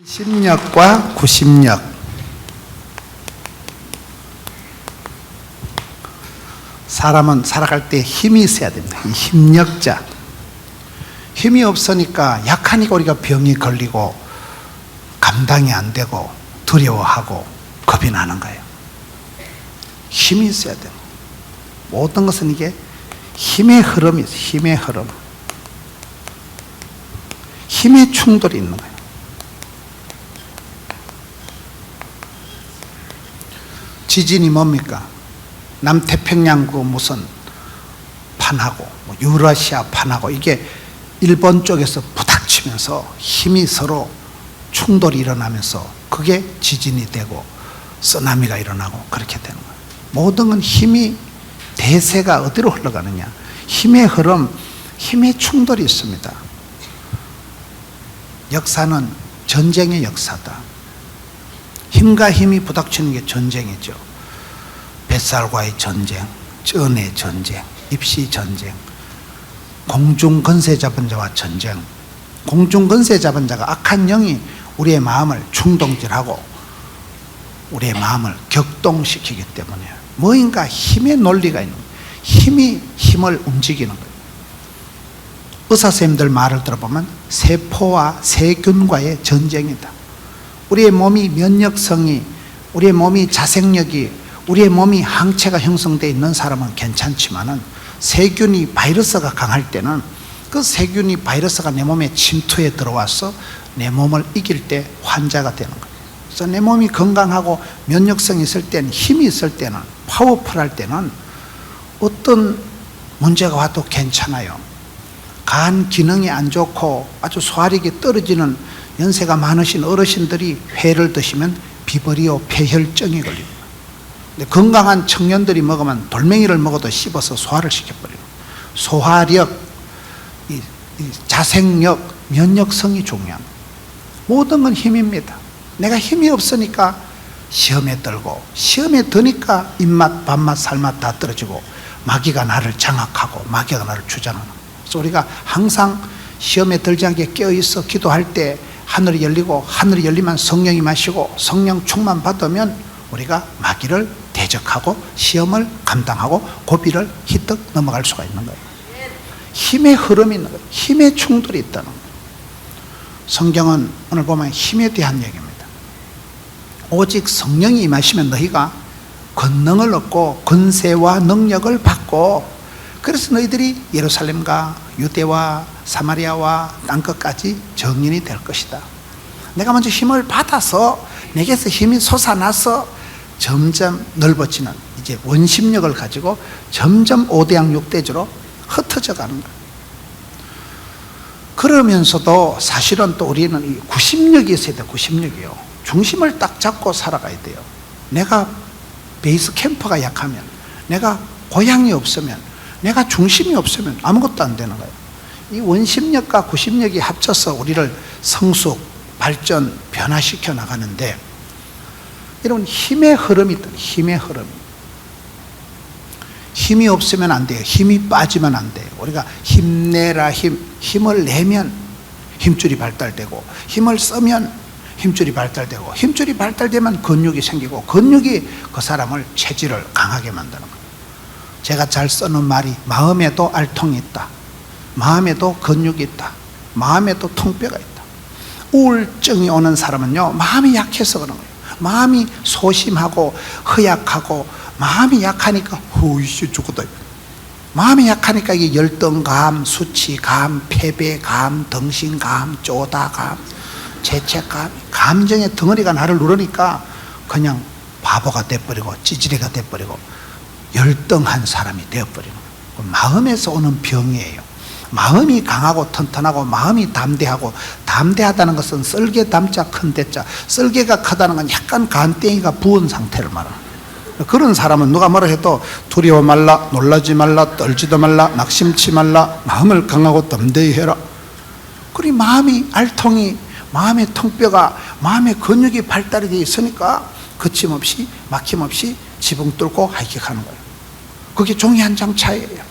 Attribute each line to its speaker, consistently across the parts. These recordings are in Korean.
Speaker 1: 신력과 구심력. 사람은 살아갈 때 힘이 있어야 됩니다. 이 힘력자. 힘이 없으니까 약하니까 우리가 병이 걸리고 감당이 안 되고 두려워하고 겁이 나는 거예요. 힘이 있어야 돼요. 모든 것은 이게 힘의 흐름이 있어요. 힘의 흐름. 힘의 충돌이 있는 거예요. 지진이 뭡니까? 남태평양 그 무슨 판하고 유러시아 판하고 이게 일본 쪽에서 부닥치면서 힘이 서로 충돌이 일어나면서 그게 지진이 되고 쓰나미가 일어나고 그렇게 되는 거예요. 모든 건 힘이 대세가 어디로 흘러가느냐, 힘의 흐름, 힘의 충돌이 있습니다. 역사는 전쟁의 역사다. 힘과 힘이 부닥치는 게 전쟁이죠. 뱃살과의 전쟁, 쩐의 전쟁, 입시 전쟁, 공중 건세 잡은 자와 전쟁. 공중 건세 잡은 자가 악한 영이 우리의 마음을 충동질하고 우리의 마음을 격동시키기 때문에 뭐인가 힘의 논리가 있는 거예요. 힘이 힘을 움직이는 거예요. 의사 선생님들 말을 들어보면 세포와 세균과의 전쟁이다. 우리의 몸이 면역성이, 우리의 몸이 자생력이, 우리의 몸이 항체가 형성되어 있는 사람은 괜찮지만은 세균이 바이러스가 강할 때는 그 세균이 바이러스가 내 몸에 침투해 들어와서 내 몸을 이길 때 환자가 되는 거예요. 그래서 내 몸이 건강하고 면역성이 있을 때는, 힘이 있을 때는, 파워풀할 때는 어떤 문제가 와도 괜찮아요. 간 기능이 안 좋고 아주 소화력이 떨어지는 연세가 많으신 어르신들이 회를 드시면 비브리오 폐혈증이 걸립니다. 근데 건강한 청년들이 먹으면 돌멩이를 먹어도 씹어서 소화를 시켜버려요. 소화력, 이 자생력, 면역성이 중요한 모든 건 힘입니다. 내가 힘이 없으니까 시험에 들고, 시험에 드니까 입맛, 밥맛, 살맛 다 떨어지고 마귀가 나를 장악하고 마귀가 나를 주장하는 거예요. 그래서 우리가 항상 시험에 들지 않게 깨어있어 기도할 때 하늘이 열리고, 하늘이 열리면 성령이 마시고 성령 충만 받으면 우리가 마귀를 대적하고 시험을 감당하고 고비를 희떡 넘어갈 수가 있는 거예요. 힘의 흐름이 있는 거예요. 힘의 충돌이 있다는 거예요. 성경은 오늘 보면 힘에 대한 얘기입니다. 오직 성령이 임하시면 너희가 권능을 얻고 권세와 능력을 받고, 그래서 너희들이 예루살렘과 유대와 사마리아와 땅끝까지 정인이 될 것이다. 내가 먼저 힘을 받아서 내게서 힘이 솟아나서 점점 넓어지는 이제 원심력을 가지고 점점 5대양 6대주로 흩어져 가는 거예요. 그러면서도 사실은 또 우리는 이 구심력이 있어야 돼요. 구심력이요. 중심을 딱 잡고 살아가야 돼요. 내가 베이스 캠프가 약하면, 내가 고향이 없으면, 내가 중심이 없으면 아무것도 안 되는 거예요. 이 원심력과 구심력이 합쳐서 우리를 성숙, 발전, 변화시켜 나가는데, 이런 힘의 흐름이 있다. 힘의 흐름. 힘이 없으면 안 돼요. 힘이 빠지면 안 돼요. 우리가 힘내라 힘을 내면 힘줄이 발달되고, 힘을 쓰면 힘줄이 발달되고, 힘줄이 발달되면 근육이 생기고, 근육이 그 사람을 체질을 강하게 만드는 거예요. 제가 잘 쓰는 말이 마음에도 알통이 있다. 마음에도 근육이 있다. 마음에도 통뼈가 있다. 우울증이 오는 사람은요, 마음이 약해서 그런 거예요. 마음이 소심하고 허약하고, 마음이 약하니까 후이씨 죽었다. 마음이 약하니까 이게 열등감, 수치감, 패배감, 덩신감, 쪼다감, 죄책감, 감정의 덩어리가 나를 누르니까 그냥 바보가 돼버리고 찌질이가 돼버리고 열등한 사람이 되어버리는 거예요. 마음에서 오는 병이에요. 마음이 강하고 튼튼하고 마음이 담대하고, 담대하다는 것은 썰개 담자 큰 대자, 썰개가 크다는 건 약간 간땡이가 부은 상태를 말하는 거예요. 그런 사람은 누가 뭐라 해도 두려워 말라, 놀라지 말라, 떨지도 말라, 낙심치 말라, 마음을 강하고 담대히 해라. 그리 마음이 알통이, 마음의 통뼈가, 마음의 근육이 발달이 되어 있으니까 거침없이 막힘없이 지붕 뚫고 하이킥하는 거예요. 그게 종이 한 장 차이예요.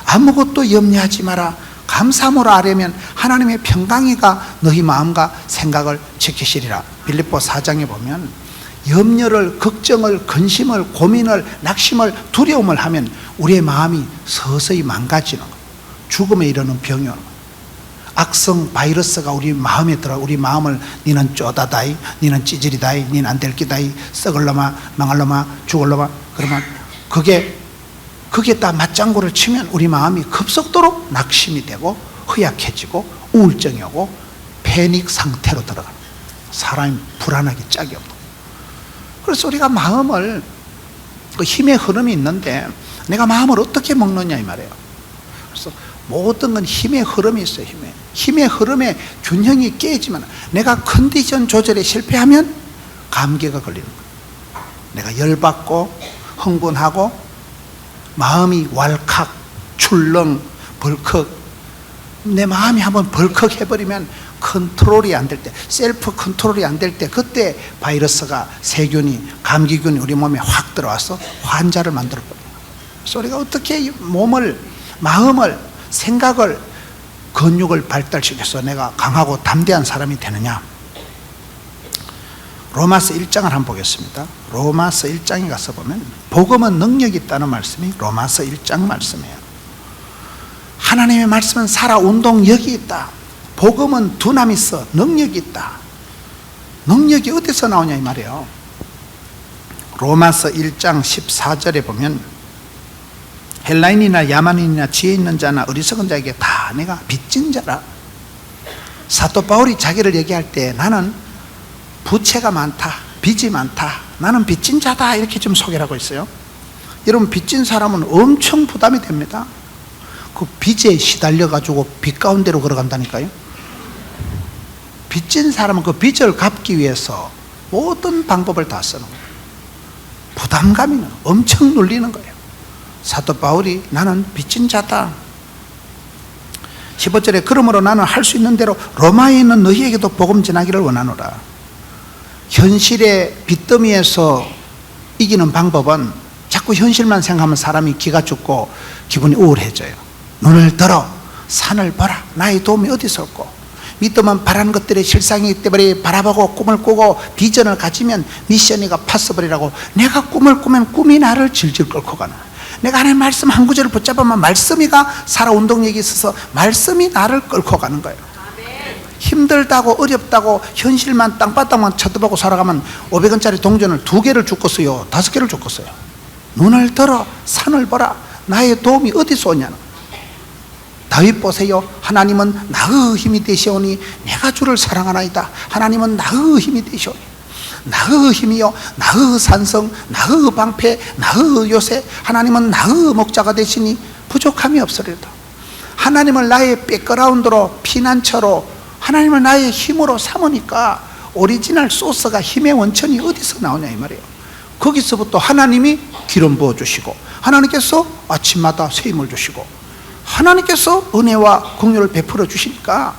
Speaker 1: 아무것도 염려하지 마라. 감사함으로 아뢰면 하나님의 평강이가 너희 마음과 생각을 지키시리라. 빌립보 4장에 보면 염려를, 걱정을, 근심을, 고민을, 낙심을, 두려움을 하면 우리의 마음이 서서히 망가지는 거예요. 죽음에 이르는 병이 오는 거예요. 악성 바이러스가 우리 마음에 들어 우리 마음을 니는 쪼다다이, 니는 찌질이다이, 니는 안 될 기다이, 썩을 놈아, 망할 놈아, 죽을 놈아. 그러면 그게 다 맞장구를 치면 우리 마음이 급속도로 낙심이 되고 허약해지고 우울증이 오고 패닉 상태로 들어가는 거예요. 사람이 불안하기 짝이 없고. 그래서 우리가 마음을, 그 힘의 흐름이 있는데 내가 마음을 어떻게 먹느냐 이 말이에요. 그래서 모든 건 힘의 흐름이 있어요. 힘의 흐름에 균형이 깨지면, 내가 컨디션 조절에 실패하면 감기가 걸리는 거예요. 내가 열받고 흥분하고 마음이 왈칵, 출렁, 벌컥, 내 마음이 한번 벌컥 해버리면 컨트롤이 안 될 때, 셀프 컨트롤이 안 될 때, 그때 바이러스가, 세균이, 감기균이 우리 몸에 확 들어와서 환자를 만들어버려요. 그래서 우리가 어떻게 몸을, 마음을, 생각을, 근육을 발달시켜서 내가 강하고 담대한 사람이 되느냐. 로마서 1장을 한번 보겠습니다. 로마서 1장에 가서 보면 복음은 능력이 있다는 말씀이 로마서 1장 말씀이에요. 하나님의 말씀은 살아 운동력이 있다. 복음은 두나미스, 능력이 있다. 능력이 어디서 나오냐 이 말이에요. 로마서 1장 14절에 보면 헬라인이나 야만인이나 지혜 있는 자나 어리석은 자에게 다 내가 빚진 자라. 사도 바울이 자기를 얘기할 때 나는 부채가 많다, 빚이 많다, 나는 빚진 자다, 이렇게 좀 소개를 하고 있어요. 여러분, 빚진 사람은 엄청 부담이 됩니다. 그 빚에 시달려 가지고 빚 가운데로 걸어간다니까요. 빚진 사람은 그 빚을 갚기 위해서 모든 방법을 다 쓰는 거예요. 부담감이 엄청 눌리는 거예요. 사도 바울이 나는 빚진 자다. 15절에 그러므로 나는 할 수 있는 대로 로마에 있는 너희에게도 복음 전하기를 원하노라. 현실의 빚더미에서 이기는 방법은 자꾸 현실만 생각하면 사람이 기가 죽고 기분이 우울해져요. 눈을 들어 산을 보라. 나의 도움이 어디서 올꼬. 믿으면 바라는 것들의 실상이기 때문에 바라보고 꿈을 꾸고 비전을 가지면 미션이가 파서블이라고. 내가 꿈을 꾸면 꿈이 나를 질질 끌고 가는, 내가 하나님의 말씀 한 구절을 붙잡으면 말씀이가 살아 운동력이 있어서 말씀이 나를 끌고 가는 거예요. 힘들다고 어렵다고 현실만 땅바닥만 쳐다보고 살아가면 500원짜리 동전을 2개를 줄 것이요 5개를 줄 것이요. 눈을 들어 산을 보라. 나의 도움이 어디서 오냐는. 다윗 보세요. 하나님은 나의 힘이 되시오니 내가 주를 사랑하나이다. 하나님은 나의 힘이 되시오니, 나의 힘이요, 나의 산성, 나의 방패, 나의 요새, 하나님은 나의 목자가 되시니 부족함이 없으리로다. 하나님을 나의 백그라운드로, 피난처로, 하나님을 나의 힘으로 삼으니까 오리지널 소스가, 힘의 원천이 어디서 나오냐 이 말이에요. 거기서부터 하나님이 기름 부어주시고, 하나님께서 아침마다 새 힘을 주시고, 하나님께서 은혜와 긍휼을 베풀어 주시니까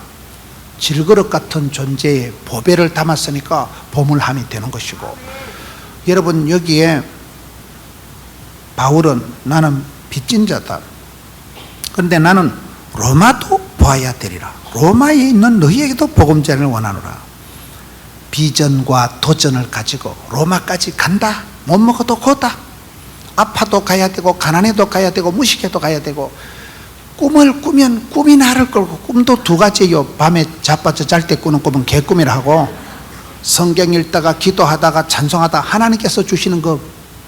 Speaker 1: 질그릇 같은 존재의 보배를 담았으니까 보물함이 되는 것이고. 여러분, 여기에 바울은 나는 빚진 자다. 그런데 나는 로마도 보아야 되리라. 로마에 있는 너희에게도 복음 전을 원하노라. 비전과 도전을 가지고 로마까지 간다. 못 먹어도 고다. 아파도 가야 되고 가난해도 가야 되고 무식해도 가야 되고. 꿈을 꾸면 꿈이 나를 끌고, 꿈도 두 가지예요. 밤에 자빠져 잘 때 꾸는 꿈은 개꿈이라 하고, 성경 읽다가 기도하다가 찬송하다 하나님께서 주시는 그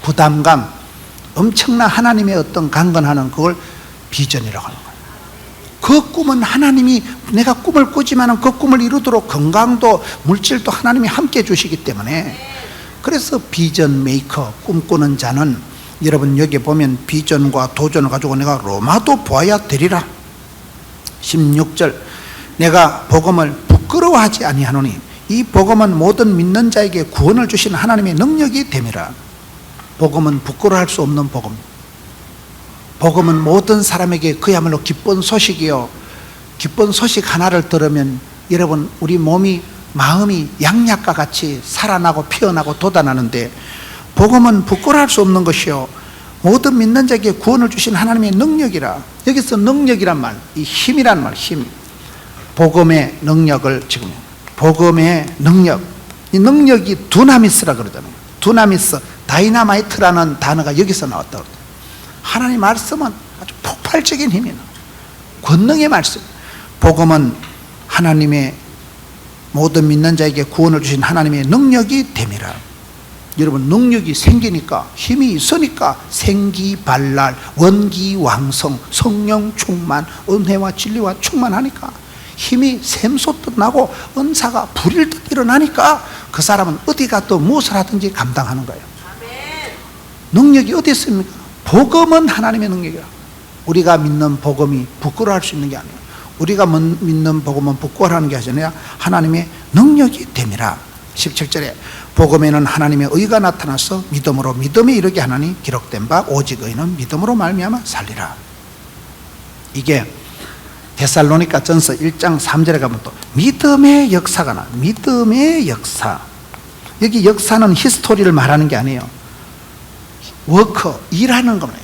Speaker 1: 부담감, 엄청난 하나님의 어떤 강건하는 그걸 비전이라고 하는 거예요. 그 꿈은 하나님이, 내가 꿈을 꾸지만 그 꿈을 이루도록 건강도 물질도 하나님이 함께 주시기 때문에, 그래서 비전 메이커, 꿈꾸는 자는, 여러분 여기 보면 비전과 도전을 가지고 내가 로마도 보아야 되리라. 16절, 내가 복음을 부끄러워하지 아니하노니 이 복음은 모든 믿는 자에게 구원을 주시는 하나님의 능력이 됨이라. 복음은 부끄러워할 수 없는 복음. 복음은 모든 사람에게 그야말로 기쁜 소식이요. 기쁜 소식 하나를 들으면 여러분 우리 몸이, 마음이 양약과 같이 살아나고 피어나고 돋아나는데, 복음은 부끄러워할 수 없는 것이요, 모든 믿는 자에게 구원을 주신 하나님의 능력이라. 여기서 능력이란 말, 이 힘이란 말, 힘. 복음의 능력을 지금, 복음의 능력. 이 능력이 두나미스라 그러잖아요. 두나미스, 다이나마이트라는 단어가 여기서 나왔다고 그래요. 하나님 말씀은 아주 폭발적인 힘이 나. 권능의 말씀. 복음은 하나님의 모든 믿는 자에게 구원을 주신 하나님의 능력이 됨이라. 여러분, 능력이 생기니까, 힘이 있으니까 생기발랄, 원기왕성, 성령 충만, 은혜와 진리와 충만하니까 힘이 샘솟듯 나고 은사가 불일 듯 일어나니까 그 사람은 어디 가도 무엇을 하든지 감당하는 거예요. 능력이 어디 있습니까? 복음은 하나님의 능력이라. 우리가 믿는 복음이 부끄러워할 수 있는 게 아니에요. 우리가 믿는 복음은 부끄러워하는 게 아니라 하나님의 능력이 됨이라. 17절에 복음에는 하나님의 의가 나타나서 믿음으로 믿음에 이르게 하나니 기록된 바 오직 의는 믿음으로 말미암아 살리라. 이게 데살로니가 전서 1장 3절에 가면 또 믿음의 역사가 나. 믿음의 역사. 여기 역사는 히스토리를 말하는 게 아니에요. 워커, 일하는 겁니다.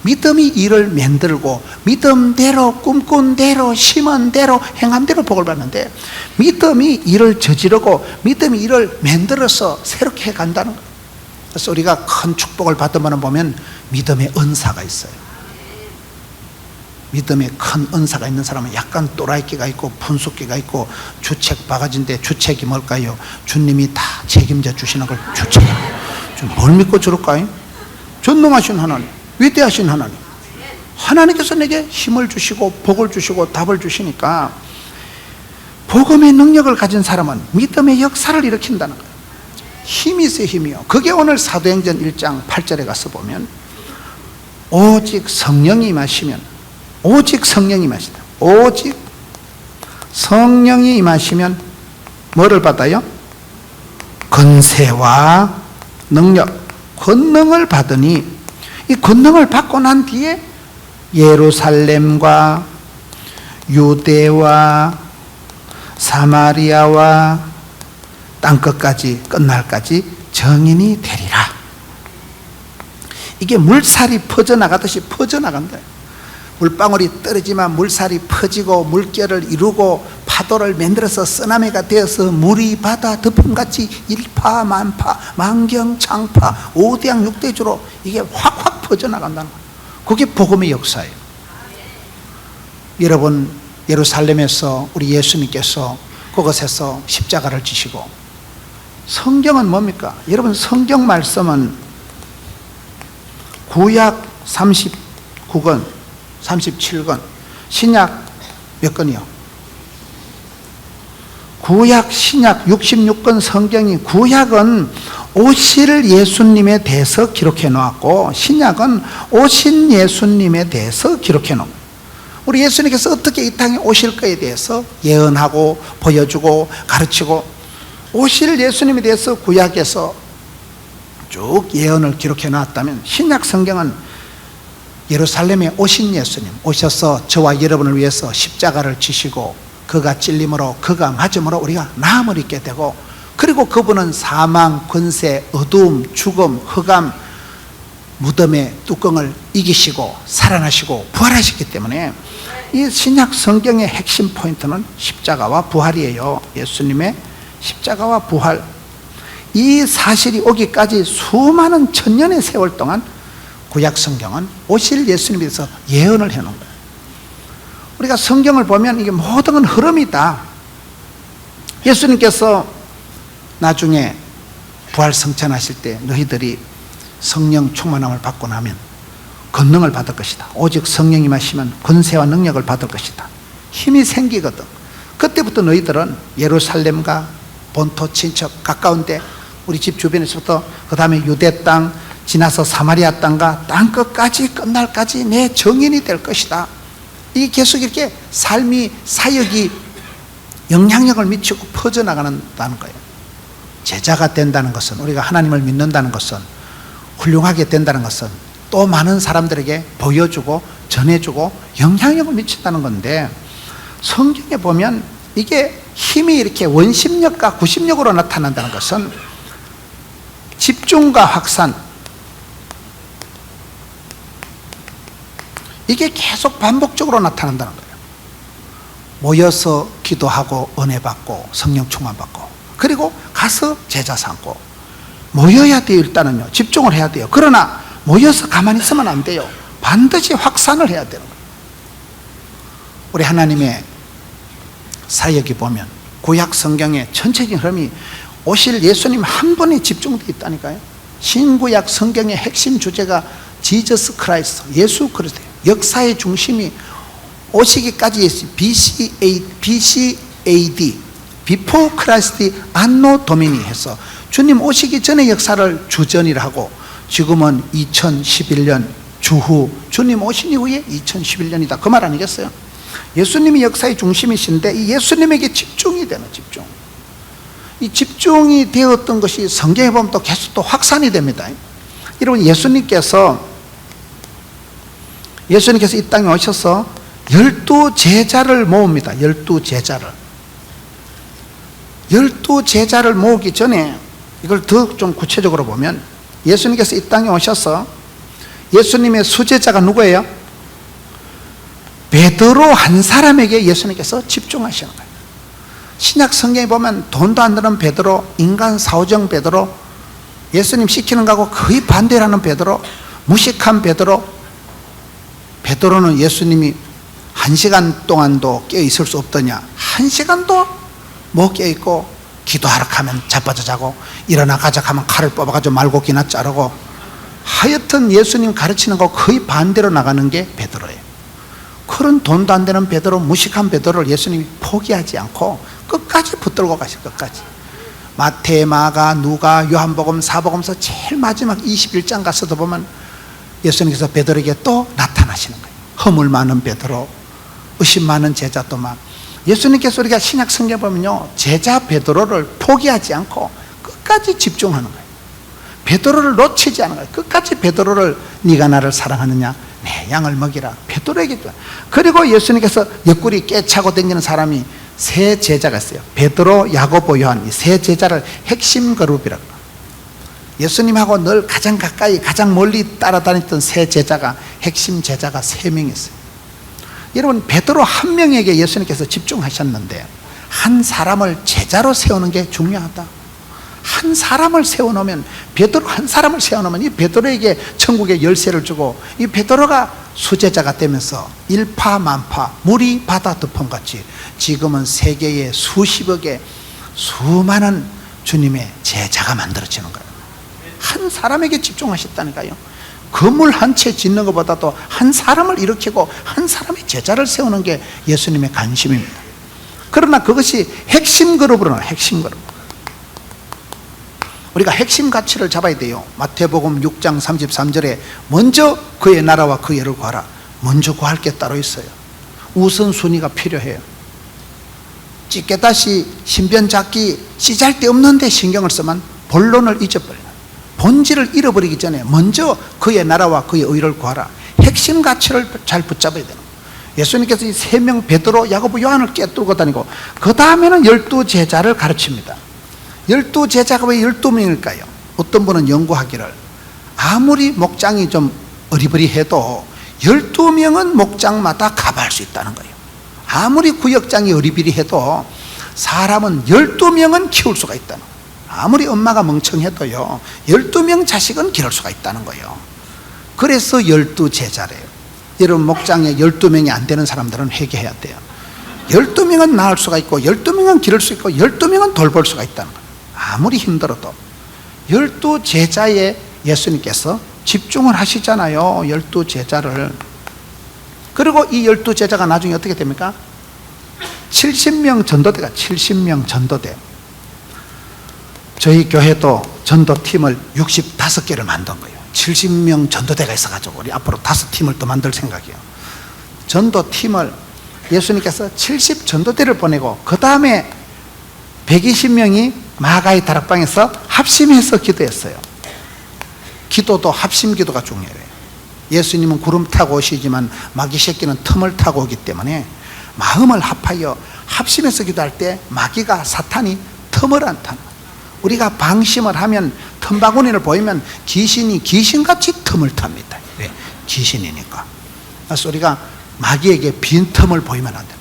Speaker 1: 믿음이 일을 만들고 믿음대로 꿈꾼 대로 심은 대로 행한 대로 복을 받는데, 믿음이 일을 저지르고 믿음이 일을 만들어서 새롭게 해간다는 거예요. 그래서 우리가 큰 축복을 받으면 보면 믿음의 은사가 있어요. 믿음의 큰 은사가 있는 사람은 약간 또라이끼가 있고 분수끼가 있고 주책 바가지인데 주책이 뭘까요? 주님이 다 책임져 주시는 걸 주책이에요. 뭘 믿고 저럴까요? 전능하신 하나님, 위대하신 하나님, 하나님께서 내게 힘을 주시고 복을 주시고 답을 주시니까 복음의 능력을 가진 사람은 믿음의 역사를 일으킨다는 거예요. 힘이 있어요. 힘이요. 그게 오늘 사도행전 1장 8절에 가서 보면 오직 성령이 임하시면, 오직 성령이 임하시다. 오직 성령이 임하시면 뭐를 받아요? 권세와 능력, 권능을 받으니, 이 권능을 받고 난 뒤에 예루살렘과 유대와 사마리아와 땅끝까지 끝날까지 정인이 되리라. 이게 물살이 퍼져나가듯이 퍼져나간다. 물방울이 떨어지면 물살이 퍼지고 물결을 이루고 파도를 만들어서 쓰나미가 되어서 물이 바다 덮음같이 일파만파 만경창파 5대양 6대주로 이게 확확 퍼져나간다는 거예요. 그게 복음의 역사예요. 여러분, 예루살렘에서 우리 예수님께서 그곳에서 십자가를 지시고, 성경은 뭡니까? 여러분, 성경 말씀은 구약 39권 37권, 신약 몇 권이요? 구약 신약 66권 성경이, 구약은 오실 예수님에 대해서 기록해 놓았고 신약은 오신 예수님에 대해서 기록해 놓은 거예요. 우리 예수님께서 어떻게 이 땅에 오실 거에 대해서 예언하고 보여주고 가르치고, 오실 예수님에 대해서 구약에서 쭉 예언을 기록해 놨다면, 신약 성경은 예루살렘에 오신 예수님, 오셔서 저와 여러분을 위해서 십자가를 지시고 그가 찔림으로 그가 맞음으로 우리가 나음을 입게 되고, 그리고 그분은 사망, 권세, 어두움, 죽음, 흑암, 무덤의 뚜껑을 이기시고 살아나시고 부활하셨기 때문에 이 신약 성경의 핵심 포인트는 십자가와 부활이에요. 예수님의 십자가와 부활, 이 사실이 오기까지 수많은 천년의 세월 동안 구약 성경은 오실 예수님에 대해서 예언을 해놓은 거예요. 우리가 성경을 보면 이게 모든 건 흐름이다. 예수님께서 나중에 부활 성천하실 때 너희들이 성령 충만함을 받고 나면 권능을 받을 것이다. 오직 성령이 마시면 권세와 능력을 받을 것이다. 힘이 생기거든. 그때부터 너희들은 예루살렘과 본토 친척 가까운데 우리 집 주변에서부터 그 다음에 유대 땅 지나서 사마리아 땅과 땅끝까지 끝날까지 내 정인이 될 것이다. 이 계속 이렇게 삶이, 사역이 영향력을 미치고 퍼져나가는 거예요. 제자가 된다는 것은, 우리가 하나님을 믿는다는 것은, 훌륭하게 된다는 것은 또 많은 사람들에게 보여주고 전해주고 영향력을 미친다는 건데, 성경에 보면 이게 힘이 이렇게 원심력과 구심력으로 나타난다는 것은 집중과 확산, 이게 계속 반복적으로 나타난다는 거예요. 모여서 기도하고 은혜 받고 성령 충만 받고, 그리고 가서 제자 삼고. 모여야 돼요. 일단은요, 집중을 해야 돼요. 그러나 모여서 가만히 있으면 안 돼요. 반드시 확산을 해야 되는 거예요. 우리 하나님의 사역이 보면 구약 성경의 전체적인 흐름이 오실 예수님 한 분에 집중되어 있다니까요. 신구약 성경의 핵심 주제가 지저스 크라이스트, 예수 그리스도, 역사의 중심이 오시기까지 BCAD, 비포 크라이스트 안노 도미니 해서 주님 오시기 전의 역사를 주전이라 하고, 지금은 2011년 주후, 주님 오신 이후에 2011년이다, 그 말 아니겠어요? 예수님이 역사의 중심이신데 이 예수님에게 집중이 되는 집중. 이 집중이 되었던 것이 성경에 보면 또 계속 또 확산이 됩니다. 여러분, 예수님께서 이 땅에 오셔서 12제자를 모읍니다. 12제자를 모으기 전에 이걸 더 좀 구체적으로 보면, 예수님께서 이 땅에 오셔서 예수님의 수제자가 누구예요? 베드로 한 사람에게 예수님께서 집중하시는 거예요. 신약 성경에 보면 돈도 안 드는 베드로, 인간 사오정 베드로, 예수님 시키는 거하고 거의 반대라는 베드로, 무식한 베드로. 베드로는 예수님이 1시간 동안도 깨어 있을 수 없더냐, 1시간도 못 깨어 있고, 기도하러 가면 자빠져 자고, 일어나 가자 하면 칼을 뽑아가지고 말고기나 자르고, 하여튼 예수님 가르치는 거 거의 반대로 나가는 게 베드로예요. 그런 돈도 안 되는 베드로, 무식한 베드로를 예수님이 포기하지 않고 끝까지 붙들고 가실, 끝까지. 마태, 마가, 누가, 요한복음, 사복음서 제일 마지막 21장 가서도 보면 예수님께서 베드로에게 또 나타나시는 거예요. 허물 많은 베드로, 의심 많은 제자 또마. 예수님께서 우리가 신약 성경 보면요, 제자 베드로를 포기하지 않고 끝까지 집중하는 거예요. 베드로를 놓치지 않은 거예요. 끝까지 베드로를, 네가 나를 사랑하느냐, 내 양을 먹이라, 베드로에게. 그리고 예수님께서 옆구리 깨차고 다니는 사람이 세 제자가 있어요. 베드로, 야고보, 요한, 이 세 제자를 핵심 그룹이라고. 예수님하고 늘 가장 가까이, 가장 멀리 따라다녔던 세 제자가, 핵심 제자가 3명 있어요. 여러분, 베드로 한 명에게 예수님께서 집중하셨는데, 한 사람을 제자로 세우는 게 중요하다. 한 사람을 세워놓으면, 베드로 한 사람을 세워놓으면 이 베드로에게 천국의 열쇠를 주고, 이 베드로가 수제자가 되면서 일파만파, 물이 바다 덮음같이 지금은 세계에 수십억의 수많은 주님의 제자가 만들어지는 거예요. 한 사람에게 집중하셨다니까요. 건물 한 채 짓는 것보다도 한 사람을 일으키고 한 사람의 제자를 세우는 게 예수님의 관심입니다. 그러나 그것이 핵심 그룹으로 나와요. 핵심 그룹. 우리가 핵심 가치를 잡아야 돼요. 마태복음 6장 33절에 먼저 그의 나라와 그의 의를 구하라. 먼저 구할 게 따로 있어요. 우선순위가 필요해요. 찢게다시 신변 잡기 쓰잘데없는데 신경을 쓰면 본론을 잊어버려요. 본질을 잃어버리기 전에 먼저 그의 나라와 그의 의를 구하라. 핵심 가치를 잘 붙잡아야 되는 거예요. 예수님께서 이 3명 베드로, 야고보, 요한을 꿰뚫고 다니고, 그 다음에는 12제자를 가르칩니다. 12제자가 왜 12명일까요? 어떤 분은 연구하기를, 아무리 목장이 좀 어리버리해도 12명은 목장마다 가봐할 수 있다는 거예요. 아무리 구역장이 어리버리해도 사람은 12명은 키울 수가 있다는 거예요. 아무리 엄마가 멍청해도요, 12명 자식은 기를 수가 있다는 거예요. 그래서 12제자래요. 여러분, 목장에 12명이 안 되는 사람들은 회개해야 돼요. 12명은 낳을 수가 있고, 12명은 기를 수 있고, 12명은 돌볼 수가 있다는 거예요. 아무리 힘들어도. 12제자에 예수님께서 집중을 하시잖아요. 12제자를. 그리고 이 12제자가 나중에 어떻게 됩니까? 70명 전도대가, 70명 전도대. 저희 교회도 전도팀을 65개를 만든 거예요. 70명 전도대가 있어가지고 우리 앞으로 5팀을 또 만들 생각이에요. 전도팀을 예수님께서 70 전도대를 보내고, 그 다음에 120명이 마가의 다락방에서 합심해서 기도했어요. 기도도 합심 기도가 중요해요. 예수님은 구름 타고 오시지만 마귀 새끼는 틈을 타고 오기 때문에 마음을 합하여 합심해서 기도할 때 마귀가, 사탄이 틈을 안 타는 거예요. 우리가 방심을 하면, 틈바구니를 보이면 귀신이 귀신같이 틈을 탑니다. 왜? 귀신이니까. 그래서 우리가 마귀에게 빈틈을 보이면 안 돼요.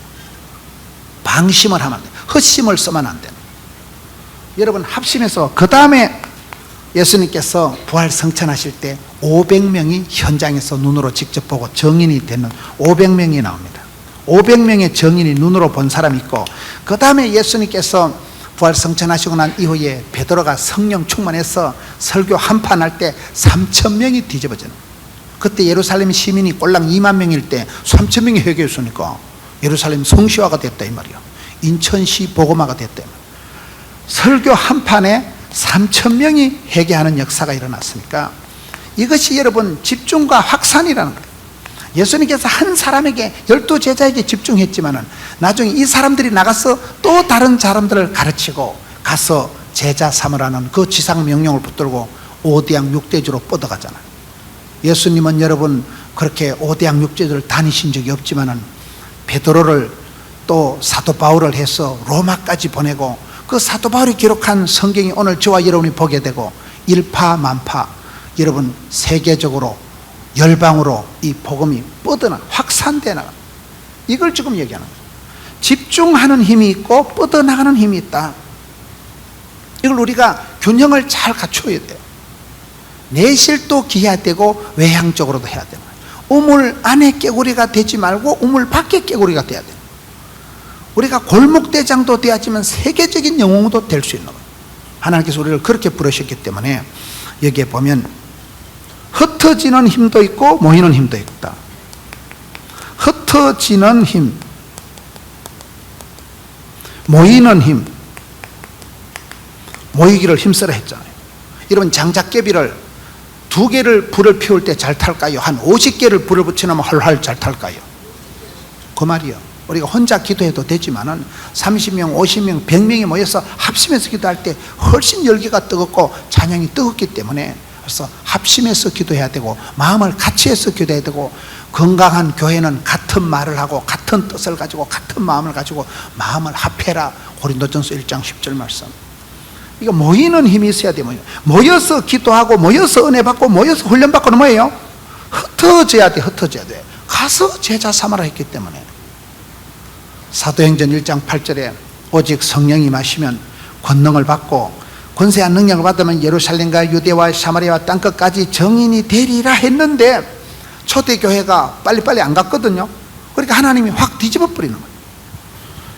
Speaker 1: 방심을 하면 안 돼요. 헛심을 써면 안 돼요. 여러분, 합심해서 그 다음에 예수님께서 부활 성천하실 때 500명이 현장에서 눈으로 직접 보고 정인이 되는 500명이 나옵니다. 500명의 정인이 눈으로 본 사람이 있고, 그 다음에 예수님께서 부활 성천하시고 난 이후에 베드로가 성령 충만해서 설교 한판 할 때 3,000명이 뒤집어지는 거예요. 그때 예루살렘 시민이 꼴랑 2만 명일 때 3,000명이 회개했으니까 예루살렘 성시화가 됐다 이 말이야. 인천시 복음화가 됐다 이 말이야. 설교 한판에 3,000명이 회개하는 역사가 일어났으니까 이것이 여러분 집중과 확산이라는 거예요. 예수님께서 한 사람에게 12제자에게 집중했지만은 나중에 이 사람들이 나가서 또 다른 사람들을 가르치고 가서 제자 삼으라는 그 지상 명령을 붙들고 5대양 6대주로 뻗어가잖아요. 예수님은 여러분 그렇게 5대양 6대주를 다니신 적이 없지만은 베드로를 또 사도 바울을 해서 로마까지 보내고, 그 사도 바울이 기록한 성경이 오늘 저와 여러분이 보게 되고 일파만파 여러분 세계적으로 열방으로 이 복음이 뻗어나 확산되어 나가. 이걸 지금 얘기하는 거예요. 집중하는 힘이 있고 뻗어나가는 힘이 있다. 이걸 우리가 균형을 잘 갖춰야 돼요. 내실도 기해야 되고 외향적으로도 해야 되는 거예요. 우물 안에 깨구리가 되지 말고 우물 밖에 깨구리가 돼야 돼요. 우리가 골목대장도 되었지만 세계적인 영웅도 될 수 있는 거예요. 하나님께서 우리를 그렇게 부르셨기 때문에 여기에 보면 흩어지는 힘도 있고 모이는 힘도 있다. 흩어지는 힘, 모이는 힘. 모이기를 힘쓰라 했잖아요. 여러분, 장작개비를 2개를 불을 피울 때 잘 탈까요? 한 50개를 불을 붙여놓으면 활활 잘 탈까요? 그 말이요. 우리가 혼자 기도해도 되지만은 30명, 50명, 100명이 모여서 합심해서 기도할 때 훨씬 열기가 뜨겁고 찬양이 뜨겁기 때문에, 그래서 합심해서 기도해야 되고 마음을 같이 해서 기도해야 되고, 건강한 교회는 같은 말을 하고 같은 뜻을 가지고 같은 마음을 가지고 마음을 합해라. 고린도전서 1장 10절 말씀. 이거 모이는 힘이 있어야 돼요. 모여서 기도하고 모여서 은혜 받고 모여서 훈련 받고는 뭐예요? 흩어져야 돼. 흩어져야 돼. 가서 제자 삼아라 했기 때문에. 사도행전 1장 8절에 오직 성령이 임하시면 권능을 받고 권세한 능력을 받으면 예루살렘과 유대와 사마리아와 땅끝까지 정인이 되리라 했는데 초대교회가 빨리빨리 안 갔거든요. 그러니까 하나님이 확 뒤집어 버리는 거예요.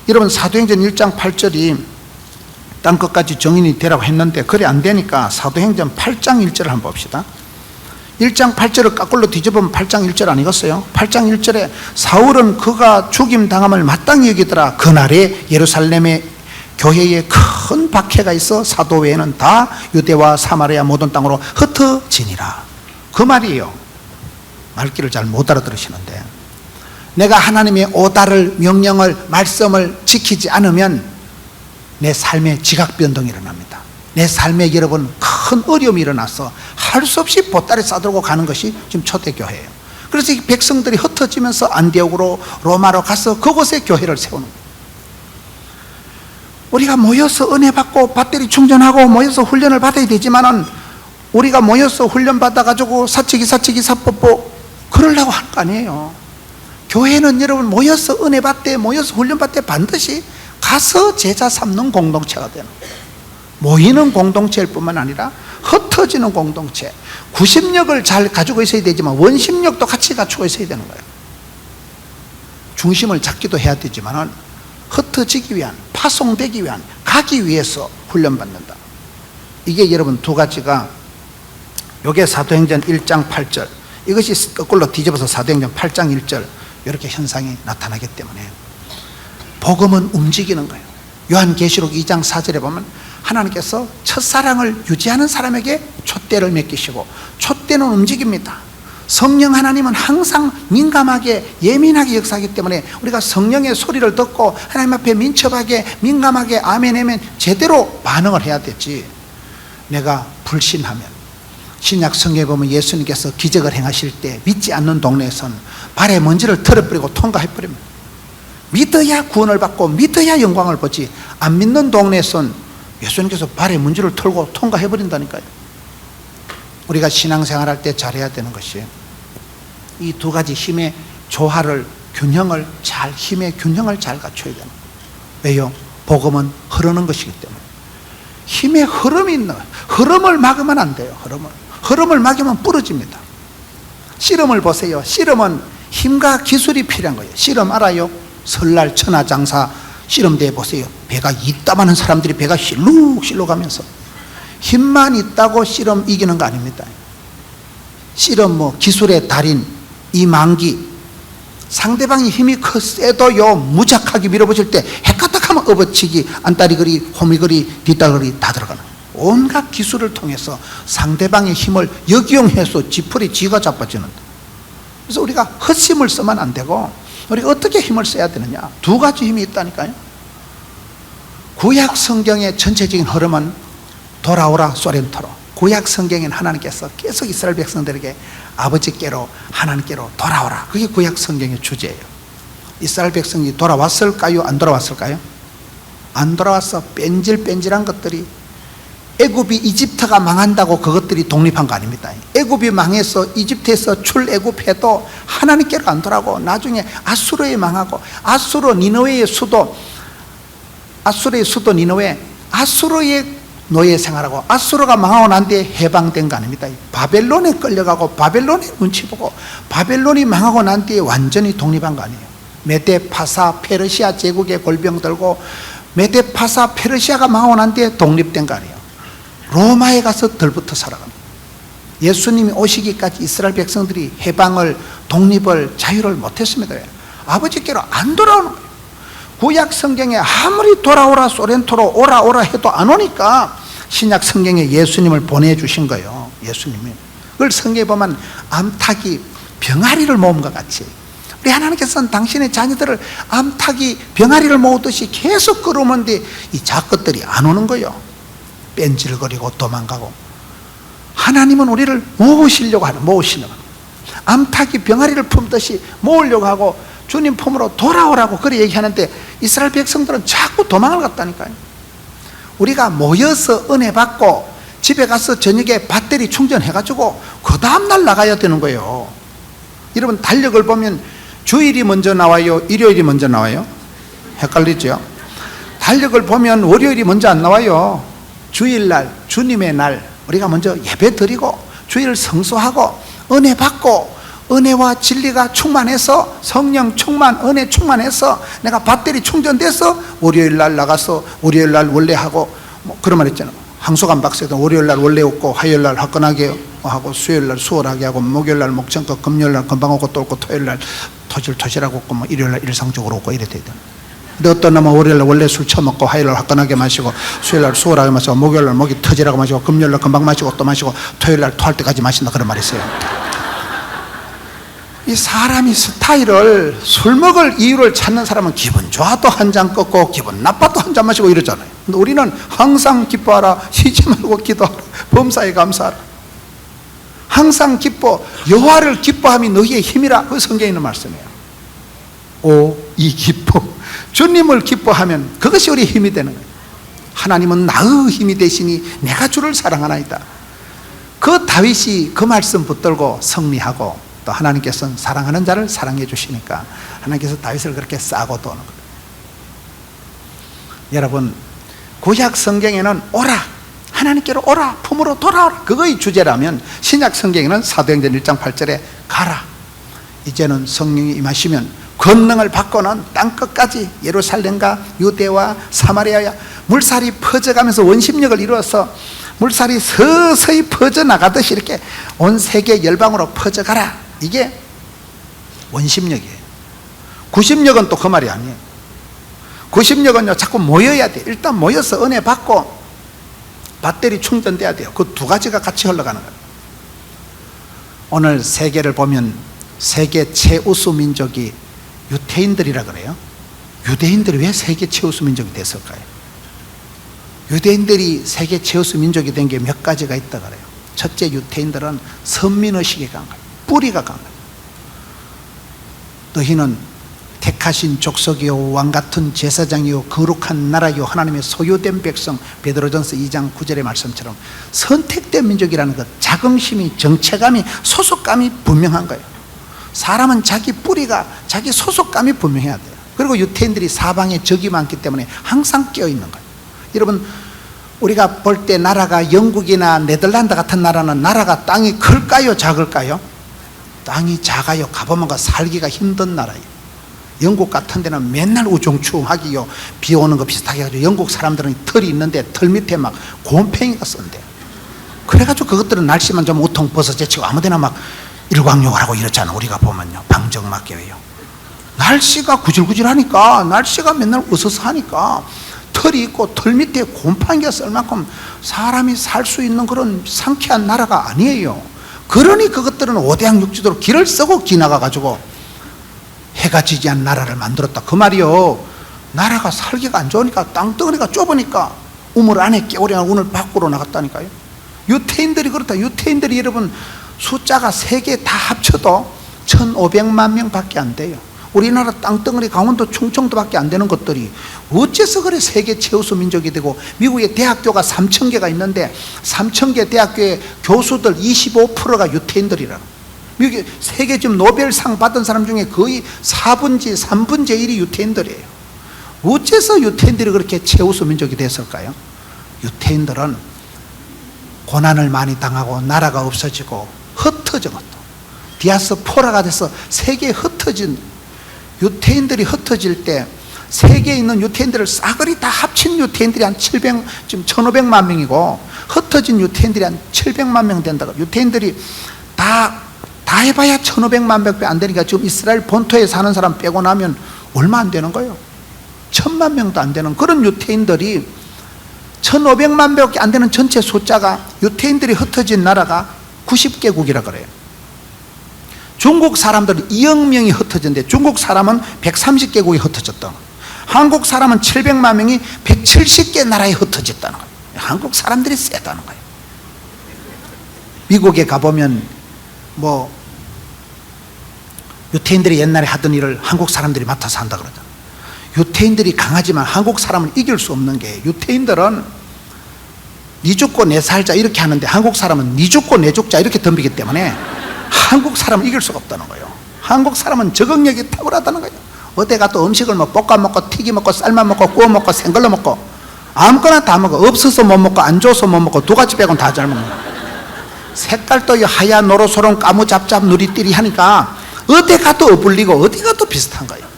Speaker 1: 여러분, 사도행전 1장 8절이 땅끝까지 정인이 되라고 했는데 그래 안 되니까 사도행전 8장 1절을 한번 봅시다. 1장 8절을 거꾸로 뒤집으면 8장 1절 아니겠어요? 8장 1절에 사울은 그가 죽임 당함을 마땅히 여기더라. 그날에 예루살렘의 교회에 큰 박해가 있어 사도 외에는 다 유대와 사마리아 모든 땅으로 흩어지니라. 그 말이에요. 말귀를 잘 못 알아들으시는데, 내가 하나님의 오다를 명령을 말씀을 지키지 않으면 내 삶에 지각 변동이 일어납니다. 내 삶에 여러분 큰 어려움이 일어나서 할 수 없이 보따리 싸들고 가는 것이 지금 초대교회예요. 그래서 이 백성들이 흩어지면서 안디옥으로 로마로 가서 그곳에 교회를 세우는 거예요. 우리가 모여서 은혜 받고 배터리 충전하고 모여서 훈련을 받아야 되지만은 우리가 모여서 훈련 받아가지고 사치기 사뽀뽀 그러려고 하는 거 아니에요. 교회는 여러분 모여서 은혜 받되 모여서 훈련 받되 반드시 가서 제자 삼는 공동체가 되는 거예요. 모이는 공동체일 뿐만 아니라 흩어지는 공동체. 구심력을 잘 가지고 있어야 되지만 원심력도 같이 갖추고 있어야 되는 거예요. 중심을 잡기도 해야 되지만 흩어지기 위한, 파송되기 위한, 가기 위해서 훈련받는다. 이게 여러분 두 가지가, 요게 사도행전 1장 8절, 이것이 거꾸로 뒤집어서 사도행전 8장 1절, 이렇게 현상이 나타나기 때문에 복음은 움직이는 거예요. 요한계시록 2장 4절에 보면 하나님께서 첫사랑을 유지하는 사람에게 촛대를 맡기시고, 촛대는 움직입니다. 성령 하나님은 항상 민감하게 예민하게 역사하기 때문에 우리가 성령의 소리를 듣고 하나님 앞에 민첩하게 민감하게 아멘 하면 제대로 반응을 해야 되지. 내가 불신하면, 신약 성경에 보면 예수님께서 기적을 행하실 때 믿지 않는 동네에선 발에 먼지를 털어버리고 통과해버립니다. 믿어야 구원을 받고 믿어야 영광을 보지, 안 믿는 동네에선 예수님께서 발에 문지를 털고 통과해버린다니까요. 우리가 신앙생활 할 때 잘해야 되는 것이 이 두 가지 힘의 조화를, 균형을 잘, 힘의 균형을 잘 갖춰야 되는 거예요. 왜요? 복음은 흐르는 것이기 때문에. 힘의 흐름이 있는 거예요. 흐름을 막으면 안 돼요. 흐름을 막으면 부러집니다. 씨름을 보세요. 씨름은 힘과 기술이 필요한 거예요. 씨름 알아요? 설날 천하장사 씨름대회 보세요. 배가 이따만한 사람들이 배가 실룩실룩 가면서 힘만 있다고 씨름 이기는 거 아닙니다. 씨름 뭐 기술의 달인 이만기, 상대방이 힘이 세도요 무작하게 밀어붙일 때 해까딱하면 업어치기, 안다리거리, 호미거리, 뒷다리거리 다 들어가는 거예요. 온갖 기술을 통해서 상대방의 힘을 역이용해서 지풀이 지가 자빠지는다. 그래서 우리가 헛힘을 쓰면 안 되고, 우리가 어떻게 힘을 써야 되느냐, 두 가지 힘이 있다니까요. 구약 성경의 전체적인 흐름은 돌아오라 소렌토로, 구약 성경에는 하나님께서 계속 이스라엘 백성들에게 아버지께로, 하나님께로 돌아오라, 그게 구약 성경의 주제예요. 이스라엘 백성이 돌아왔을까요? 안 돌아왔을까요? 안 돌아와서 뺀질뺀질한 것들이, 애굽이 이집트가 망한다고 그것들이 독립한 거 아닙니다. 애굽이 망해서 이집트에서 출애굽해도 하나님께로 안 돌아오고 나중에 아수르에 망하고, 아수르의 수도 니느웨, 아수르의 노예 생활하고, 아수르가 망하고 난 뒤에 해방된 거 아닙니다. 바벨론에 끌려가고 바벨론에 눈치 보고 바벨론이 망하고 난 뒤에 완전히 독립한 거 아니에요. 메데파사 페르시아 제국의 골병 들고 메데파사 페르시아가 망하고 난 뒤에 독립된 거 아니에요. 로마에 가서 덜부터 살아갑니다. 예수님이 오시기까지 이스라엘 백성들이 해방을, 독립을, 자유를 못했습니다. 아버지께로 안 돌아오는 거예요. 구약 성경에 아무리 돌아오라 소렌토로 오라 해도 안 오니까 신약 성경에 예수님을 보내주신 거예요. 예수님이. 그걸 성경에 보면 암탉이 병아리를 모음과 같이, 우리 하나님께서는 당신의 자녀들을 암탉이 병아리를 모으듯이 계속 끌어오는데 이 작것들이 안 오는 거예요. 뺀질거리고 도망가고. 하나님은 우리를 모으시는 거예요. 암탉이 병아리를 품듯이 모으려고 하고 주님 품으로 돌아오라고 그래 얘기하는데 이스라엘 백성들은 자꾸 도망을 갔다니까요. 우리가 모여서 은혜 받고 집에 가서 저녁에 배터리 충전해가지고 그 다음날 나가야 되는 거예요. 여러분, 달력을 보면 주일이 먼저 나와요? 일요일이 먼저 나와요? 헷갈리죠? 달력을 보면 월요일이 먼저 안 나와요. 주일날, 주님의 날 우리가 먼저 예배 드리고 주일 성수하고 은혜 받고 은혜와 진리가 충만해서, 성령 충만, 은혜 충만해서 내가 배터리 충전돼서 월요일날 나가서 월요일날 원래 하고, 뭐 그런 말 있잖아요. 항소관 박사도 월요일날 원래 웃고 화요일날 화끈하게 하고 수요일날 수월하게 하고 목요일날 목청껏 금요일날 금방 오고 또 웃고 토요일날 토실토실하고 웃고 뭐 일요일날 일상적으로 웃고 이래 돼야 돼. 근데 어떤 놈은 월요일날 원래 술 처먹고 화요일날 화끈하게 마시고 수요일날 수월하게 마시고 목요일날 목이 터지라고 마시고 금요일날 금방 마시고 또 마시고 토요일날 토할 때까지 마신다, 그런 말이 있어요. 이 사람이 스타일을, 술 먹을 이유를 찾는 사람은 기분 좋아도 한 잔 꺾고 기분 나빠도 한 잔 마시고 이러잖아요. 근데 우리는 항상 기뻐하라, 쉬지 말고 기도하라, 범사에 감사하라. 항상 기뻐, 여호와를 기뻐함이 너희의 힘이라, 그 성경에 있는 말씀이에요. 이 기뻐, 주님을 기뻐하면 그것이 우리의 힘이 되는 거예요. 하나님은 나의 힘이 되시니 내가 주를 사랑하나이다. 그 다윗이 그 말씀 붙들고 승리하고, 또 하나님께서는 사랑하는 자를 사랑해 주시니까 하나님께서 다윗을 그렇게 싸고 도는 거예요. 여러분, 구약 성경에는 오라, 하나님께로 오라, 품으로 돌아오라, 그거의 주제라면 신약 성경에는 사도행전 1장 8절에 가라, 이제는 성령이 임하시면 권능을 받고는 땅끝까지 예루살렘과 유대와 사마리아야 물살이 퍼져가면서 원심력을 이루어서 물살이 서서히 퍼져나가듯이 이렇게 온 세계 열방으로 퍼져가라. 이게 원심력이에요. 구심력은 또 그 말이 아니에요. 구심력은요, 자꾸 모여야 돼. 일단 모여서 은혜 받고 배터리 충전돼야 돼요. 그 두 가지가 같이 흘러가는 거예요. 오늘 세계를 보면 세계 최우수 민족이 유대인들이라 그래요. 유대인들이 왜 세계 최우수 민족이 됐을까요? 유대인들이 세계 최우수 민족이 된 게 몇 가지가 있다 그래요. 첫째, 유대인들은 선민의식이 강해요. 뿌리가 강해요. 너희는 택하신 족속이요 왕같은 제사장이요 거룩한 나라요 하나님의 소유된 백성, 베드로전서 2장 9절의 말씀처럼 선택된 민족이라는 것, 자긍심이, 정체감이, 소속감이 분명한 거예요. 사람은 자기 뿌리가, 자기 소속감이 분명해야 돼요. 그리고 유태인들이 사방에 적이 많기 때문에 항상 끼어있는 거예요. 여러분, 우리가 볼 때 나라가 영국이나 네덜란드 같은 나라는 나라가 땅이 클까요, 작을까요? 땅이 작아요. 가보면 살기가 힘든 나라예요. 영국 같은 데는 맨날 우중충하기요, 비 오는 거 비슷하게 해가지고 영국 사람들은 털이 있는데 털 밑에 막 곰팡이가 쓴대. 그래가지고 그것들은 날씨만 좀 우통 벗어 제치고 아무데나 막 일광욕을 하고 이렇잖아. 우리가 보면요, 방정맞게요. 날씨가 구질구질하니까, 날씨가 맨날 으스스하니까 털이 있고 털 밑에 곰팡이가 쓸 만큼 사람이 살 수 있는 그런 상쾌한 나라가 아니에요. 그러니 그것들은 오대양육지도로 길을 쓰고 지나가가지고 해가 지지 않는 나라를 만들었다, 그 말이요. 나라가 살기가 안 좋으니까, 땅덩어리가 좁으니까 우물 안에 깨우려면 우물 밖으로 나갔다니까요. 유태인들이 그렇다. 유태인들이 여러분 숫자가 세계 다 합쳐도 1500만 명밖에 안 돼요. 우리나라 땅덩어리 강원도 충청도밖에 안 되는 것들이 어째서 그래 세계 최우수 민족이 되고, 미국의 대학교가 3000개가 있는데 3000개 대학교의 교수들 25%가 유태인들이라. 미국의 세계 지금 노벨상 받은 사람 중에 거의 4분지 3분의 1이 유태인들이에요. 어째서 유태인들이 그렇게 최우수 민족이 됐을까요? 유태인들은 고난을 많이 당하고 나라가 없어지고 흩어져 것도 디아스포라가 돼서 세계에 흩어진, 유태인들이 흩어질 때 세계에 있는 유태인들을 싸그리 다 합친 유태인들이 한 700, 지금 1500만 명이고 흩어진 유태인들이 한 700만 명 된다고. 유태인들이 다 해봐야 1500만 명밖에 안 되니까 지금 이스라엘 본토에 사는 사람 빼고 나면 얼마 안 되는 거예요. 1000만 명도 안 되는 그런 유태인들이 1500만 명밖에 안 되는 전체 숫자가, 유태인들이 흩어진 나라가 90개국이라 그래요. 중국 사람들은 2억 명이 흩어졌는데 중국 사람은 130개국이 흩어졌다. 한국 사람은 700만 명이 170개 나라에 흩어졌다는 거예요. 한국 사람들이 세다는 거예요. 미국에 가보면 뭐 유태인들이 옛날에 하던 일을 한국 사람들이 맡아서 한다 그러잖아요. 유태인들이 강하지만 한국 사람을 이길 수 없는 게, 유태인들은 니 죽고 내 살자 이렇게 하는데 한국 사람은 니 죽고 내 죽자 이렇게 덤비기 때문에 한국 사람을 이길 수가 없다는 거예요. 한국 사람은 적응력이 탁월하다는 거예요. 어디 가도 음식을 뭐 볶아 먹고 튀기 먹고 삶아 먹고 구워 먹고 생걸로 먹고 아무거나 다 먹어. 없어서 못 먹고 안 줘서 못 먹고 두 가지 빼고는 다 잘 먹는 거예요. 색깔도 하얀 노릇소름 까무잡잡 누리띠리 하니까 어디 가도 어울리고 어디 가도 비슷한 거예요.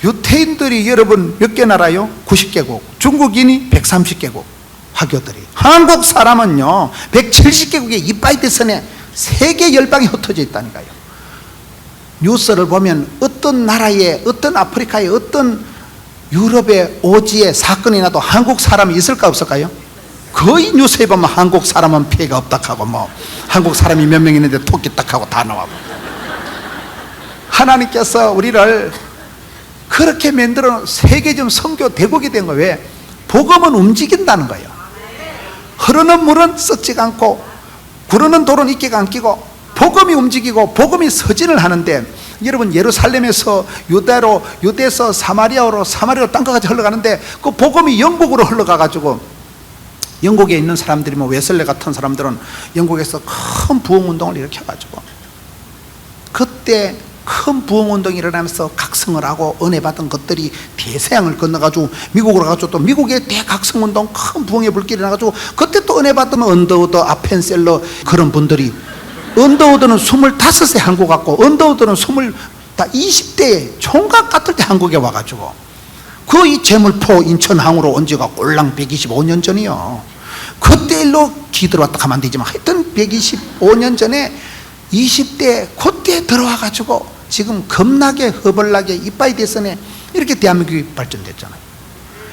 Speaker 1: 유태인들이 여러분 몇 개 나라요? 90개국. 중국인이 130개국. 화교들이. 한국 사람은요 170개국의 이빠이 대선에 세계 열방이 흩어져 있다니까요. 뉴스를 보면 어떤 나라에, 어떤 아프리카에, 어떤 유럽의 오지에 사건이 나도 한국 사람이 있을까 없을까요? 거의 뉴스에 보면 한국 사람은 피해가 없다 하고 뭐 한국 사람이 몇 명 있는데 토끼 딱 하고 다 나와. 하나님께서 우리를 그렇게 만들어 세계적 선교 대국이 된 거예요. 왜? 복음은 움직인다는 거예요. 흐르는 물은 썩지가 않고 구르는 돌은 이끼가 안 끼고 복음이 움직이고 복음이 서진을 하는데, 여러분 예루살렘에서 유대에서 사마리아로 땅끝까지 흘러가는데 그 복음이 영국으로 흘러가가지고, 영국에 있는 사람들이 뭐 웨슬레 같은 사람들은 영국에서 큰 부흥운동을 일으켜가지고 그때 큰 부흥운동이 일어나면서 각성을 하고 은혜 받은 것들이 대서양을 건너가지고 미국으로 가가지고 또 미국의 대각성운동 큰 부흥의 불길이 나가지고 그때 또 은혜 받으면 언더우드, 아펜셀러 그런 분들이, 언더우드는 25세 한국 갔고 언더우드는 20대에 총각 같을 때 한국에 와가지고 그 이 제물포 인천항으로 온 지가 꼴랑 125년 전이요. 그때 일로 기들어왔다 가면 안 되지만 하여튼 125년 전에 20대 그때 들어와가지고 지금 겁나게 허벌나게 이빠이 대선에 이렇게 대한민국이 발전됐잖아요.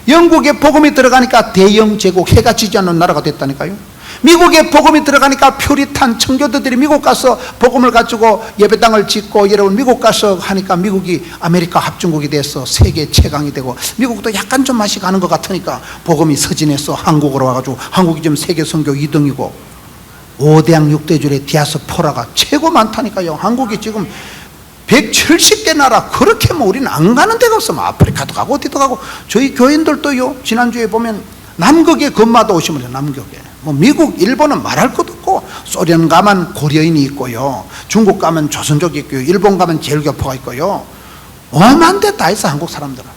Speaker 1: 영국에 복음이 들어가니까 대영 제국, 해가 지지 않는 나라가 됐다니까요. 미국에 복음이 들어가니까 퓨리탄 청교도들이 미국 가서 복음을 가지고 예배당을 짓고, 여러분 미국 가서 하니까 미국이 아메리카 합중국이 돼서 세계 최강이 되고, 미국도 약간 좀 맛이 가는 것 같으니까 복음이 서진해서 한국으로 와가지고 한국이 지금 세계 선교 2등이고 5대양 6대줄의 디아스포라가 최고 많다니까요. 한국이 지금 170개 나라, 그렇게 뭐 우리는 안 가는 데가 없어. 뭐 아프리카도 가고 어디도 가고. 저희 교인들도요 지난주에 보면 남극에 건마도 오시면 남극에 뭐 미국 일본은 말할 것도 없고, 소련 가면 고려인이 있고요, 중국 가면 조선족이 있고요, 일본 가면 제일교포가 있고요, 오만 데 다 있어. 한국 사람들은.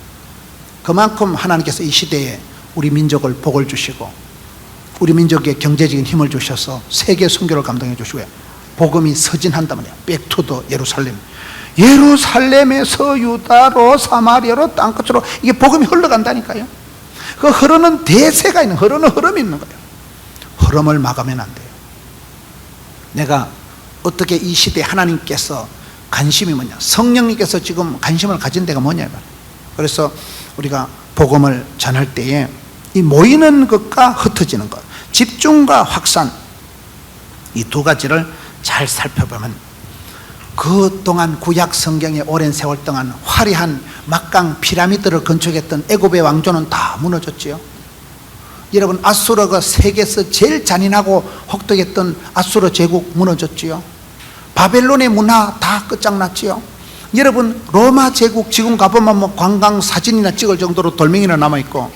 Speaker 1: 그만큼 하나님께서 이 시대에 우리 민족을 복을 주시고 우리 민족에 경제적인 힘을 주셔서 세계 선교를 감당해 주시고요, 복음이 서진한단 말이에요. 백투더 예루살렘. 예루살렘에서 유다로 사마리아로 땅끝으로 이게 복음이 흘러간다니까요. 그 흐르는 대세가 있는, 흐르는 흐름이 있는 거예요. 흐름을 막으면 안 돼요. 내가 어떻게 이 시대에 하나님께서 관심이 뭐냐, 성령님께서 지금 관심을 가진 데가 뭐냐. 그래서 우리가 복음을 전할 때에 이 모이는 것과 흩어지는 것, 집중과 확산, 이 두 가지를 잘 살펴보면 그동안 구약 성경의 오랜 세월 동안 화려한 막강 피라미드를 건축했던 애굽의 왕조는 다 무너졌지요. 여러분, 아수르가 세계에서 제일 잔인하고 혹독했던 아수르 제국 무너졌지요. 바벨론의 문화 다 끝장났지요. 여러분, 로마 제국 지금 가보면 뭐 관광 사진이나 찍을 정도로 돌멩이나 남아있고,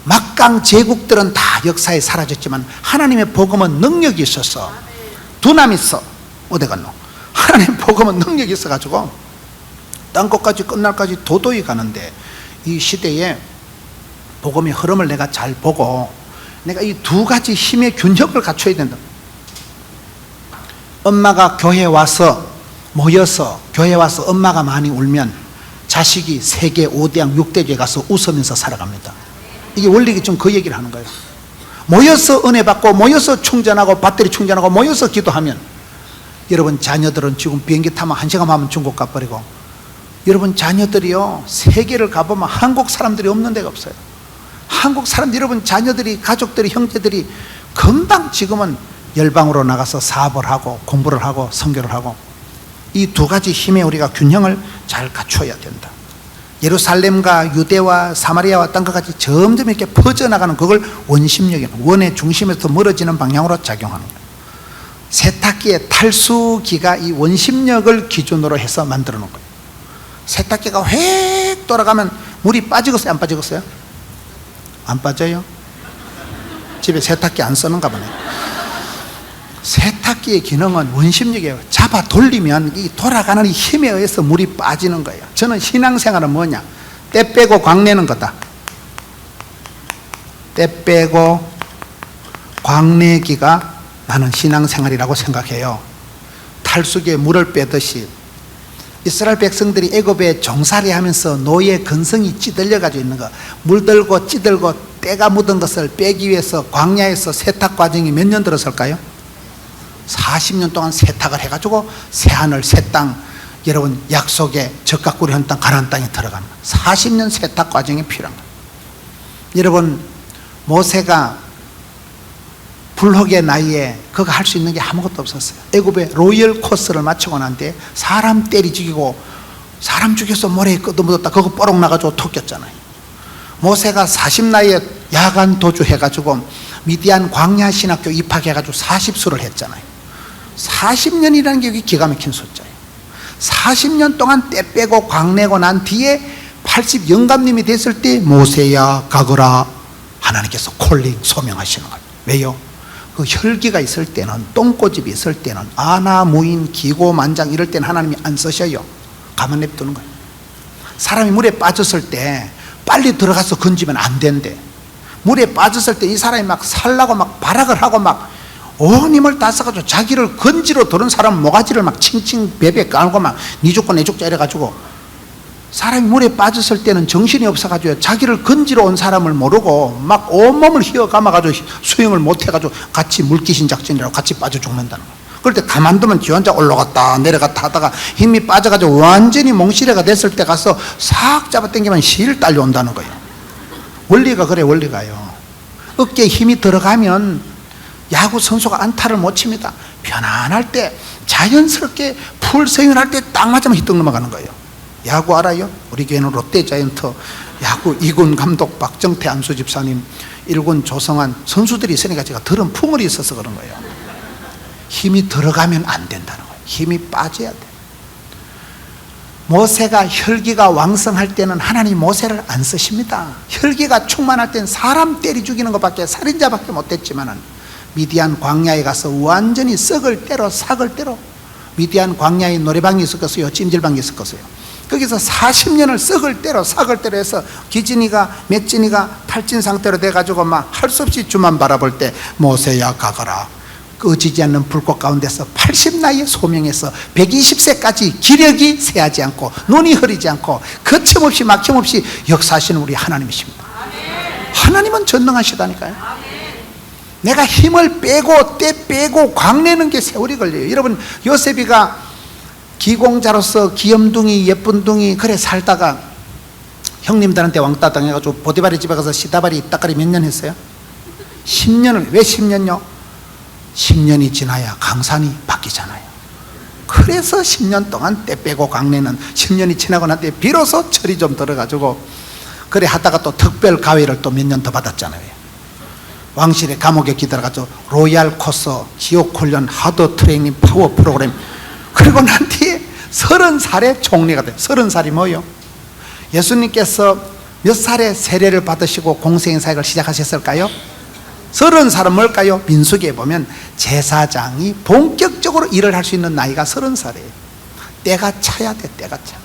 Speaker 1: 막강 제국들은 다 역사에 사라졌지만 하나님의 복음은 능력이 있어서, 두나미서 어디 갔노? 하나님의 복음은 능력이 있어가지고 땅끝까지 끝날까지 도도히 가는데, 이 시대에 복음의 흐름을 내가 잘 보고 내가 이 두 가지 힘의 균형을 갖춰야 된다. 엄마가 교회에 와서 모여서, 교회에 와서 엄마가 많이 울면 자식이 세계 5대양 6대교에 가서 웃으면서 살아갑니다. 이게 원리가 좀 그 얘기를 하는 거예요. 모여서 은혜 받고, 모여서 충전하고, 배터리 충전하고, 모여서 기도하면, 여러분 자녀들은 지금 비행기 타면 1시간 하면 중국 가버리고, 여러분 자녀들이요, 세계를 가보면 한국 사람들이 없는 데가 없어요. 한국 사람들, 여러분 자녀들이, 가족들이, 형제들이 금방 지금은 열방으로 나가서 사업을 하고 공부를 하고 선교를 하고, 이 두 가지 힘의 우리가 균형을 잘 갖춰야 된다. 예루살렘과 유대와 사마리아와 땅끝까지 점점 이렇게 퍼져나가는, 그걸 원심력이, 원의 중심에서 멀어지는 방향으로 작용하는 거예요. 세탁기의 탈수기가 이 원심력을 기준으로 해서 만들어 놓은 거예요. 세탁기가 획 돌아가면 물이 빠지겠어요, 안 빠지겠어요? 안 빠져요? 집에 세탁기 안 쓰는가 보네. 세탁기의 기능은 원심력이에요. 잡아 돌리면 이 돌아가는 이 힘에 의해서 물이 빠지는 거예요. 저는 신앙생활은 뭐냐, 때 빼고 광내는 거다. 때 빼고 광내기가 나는 신앙생활이라고 생각해요. 탈수기에 물을 빼듯이 이스라엘 백성들이 애굽에 종살이 하면서 노예 근성이 찌들려 가지고 있는 거, 물들고 찌들고 때가 묻은 것을 빼기 위해서 광야에서 세탁 과정이 몇 년 들었을까요? 40년 동안 세탁을 해가지고 새하늘, 새 땅, 여러분 약속의 적각구리 한 땅, 가나안 땅에 들어갑니다. 40년 세탁 과정이 필요한 거예요. 여러분, 모세가 불혹의 나이에 그거 할 수 있는 게 아무것도 없었어요. 애굽의 로열 코스를 마치고 난 뒤에 사람 때리 죽이고, 사람 죽여서 모래에 끄덕묻었다 그거 뽀록 나가지고 토꼈잖아요. 모세가 40 나이에 야간 도주 해가지고 미디안 광야 신학교 입학해가지고 40수를 했잖아요. 40년이라는 게 기가 막힌 숫자예요. 40년 동안 때 빼고 광내고 난 뒤에 80 영감님이 됐을 때 모세야 가거라, 하나님께서 콜링 소명하시는 거예요. 왜요? 그 혈기가 있을 때는, 똥꼬집이 있을 때는, 아나무인 기고만장 이럴 때는 하나님이 안 쓰셔요. 가만 냅두는 거예요. 사람이 물에 빠졌을 때 빨리 들어가서 건지면 안 된대. 물에 빠졌을 때 이 사람이 막 살라고 막 발악을 하고 막 온 힘을 다 써가지고 자기를 건지러 들은 사람 모가지를 막 칭칭 베베 깔고 막 니 죽고 내 죽자 이래가지고, 사람이 물에 빠졌을 때는 정신이 없어가지고 자기를 건지러 온 사람을 모르고 막 온몸을 휘어 감아가지고 수영을 못해가지고 같이 물귀신 작전이라고 같이 빠져 죽는다는 거예요. 그럴 때 가만두면 지 혼자 올라갔다 내려갔다 하다가 힘이 빠져가지고 완전히 몽실해가 됐을 때 가서 싹 잡아당기면 실 딸려온다는 거예요. 원리가 그래, 원리가요. 어깨에 힘이 들어가면 야구 선수가 안타를 못 칩니다. 편안할 때, 자연스럽게 풀스윙을 할 때 딱 맞으면 히떡 넘어가는 거예요. 야구 알아요? 우리 교회는 롯데자이언트 야구 2군 감독 박정태 안수 집사님, 1군 조성환 선수들이 있으니까 제가 들은 풍을이 있어서 그런 거예요. 힘이 들어가면 안 된다는 거예요. 힘이 빠져야 돼. 모세가 혈기가 왕성할 때는 하나님 모세를 안 쓰십니다. 혈기가 충만할 때는 사람 때리 죽이는 것밖에, 살인자밖에 못했지만은 미디안 광야에 가서 완전히 썩을 대로 삭을 대로, 미디안 광야에 노래방이 있었겠어요? 찜질방이 있었겠어요? 거기서 40년을 썩을 대로 삭을 대로 해서 기진이가 맷진이가 탈진 상태로 돼가지고 막 할 수 없이 주만 바라볼 때 모세야 가거라, 꺼지지 않는 불꽃 가운데서 80나이에 소명해서 120세까지 기력이 쇠하지 않고 눈이 흐리지 않고 거침없이 막힘없이 역사하시는 우리 하나님이십니다. 하나님은 전능하시다니까요. 내가 힘을 빼고 때 빼고 광내는 게 세월이 걸려요. 여러분, 요셉이가 기공자로서 귀염둥이 예쁜둥이 그래 살다가 형님들한테 왕따 당해가지고 보디발의 집에 가서 시다발이 따까리 몇 년 했어요? 10년을. 왜 10년요? 10년이 지나야 강산이 바뀌잖아요. 그래서 10년 동안 때 빼고 광내는 10년이 지나고 난 뒤에 비로소 철이 좀 들어가지고 그래 하다가 또 특별 가위를 또 몇 년 더 받았잖아요. 왕실의 감옥에 기다려가지고 로얄 코스, 지옥 훈련, 하드 트레이닝, 파워 프로그램, 그리고 난 뒤에 30살에 총리가 돼요. 30살이 뭐예요? 예수님께서 몇 살에 세례를 받으시고 공생의 사역을 시작하셨을까요? 30살은 뭘까요? 민수기에 보면 제사장이 본격적으로 일을 할 수 있는 나이가 30살이에요. 때가 차야 돼. 때가 차.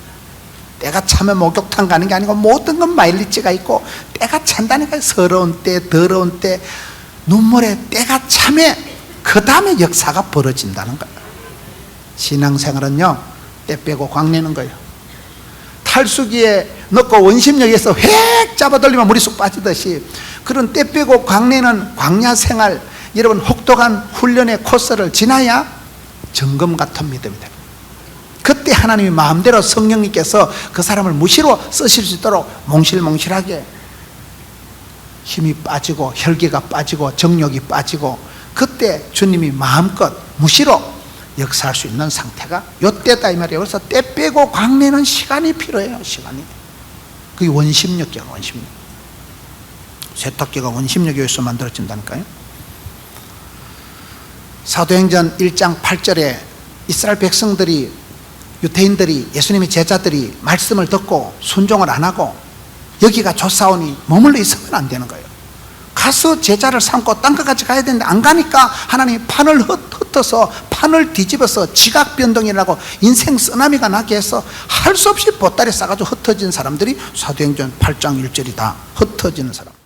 Speaker 1: 때가 차면 목욕탕 가는 게 아니고 모든 건 마일리지가 있고 때가 찬다니까요. 서러운 때, 더러운 때, 눈물의 때가 차면 그 다음에 역사가 벌어진다는 거예요. 신앙생활은요, 때 빼고 광내는 거예요. 탈수기에 넣고 원심력에서 획 잡아돌리면 물이 쑥 빠지듯이 그런 때 빼고 광내는 광야생활, 여러분 혹독한 훈련의 코스를 지나야 정금 같은 믿음이 됩니다. 그때 하나님이 마음대로 성령님께서 그 사람을 무시로 쓰실 수 있도록 몽실몽실하게 힘이 빠지고 혈기가 빠지고 정욕이 빠지고 그때 주님이 마음껏 무시로 역사할 수 있는 상태가 요때다 이 말이에요. 그래서 때 빼고 광내는 시간이 필요해요. 시간이. 그게 원심력이야. 원심력. 세탁기가 원심력에 의해서 만들어진다니까요. 사도행전 1장 8절에 이스라엘 백성들이, 유대인들이, 예수님의 제자들이 말씀을 듣고 순종을 안 하고 여기가 좋사오니 머물러 있으면 안 되는 거예요. 가서 제자를 삼고 딴 것까지 가야 되는데 안 가니까 하나님이 판을 흩어서 판을 뒤집어서 지각 변동이라고 인생 쓰나미가 나게 해서 할 수 없이 보따리 싸가지고 흩어진 사람들이 사도행전 8장 1절이 다 흩어지는 사람.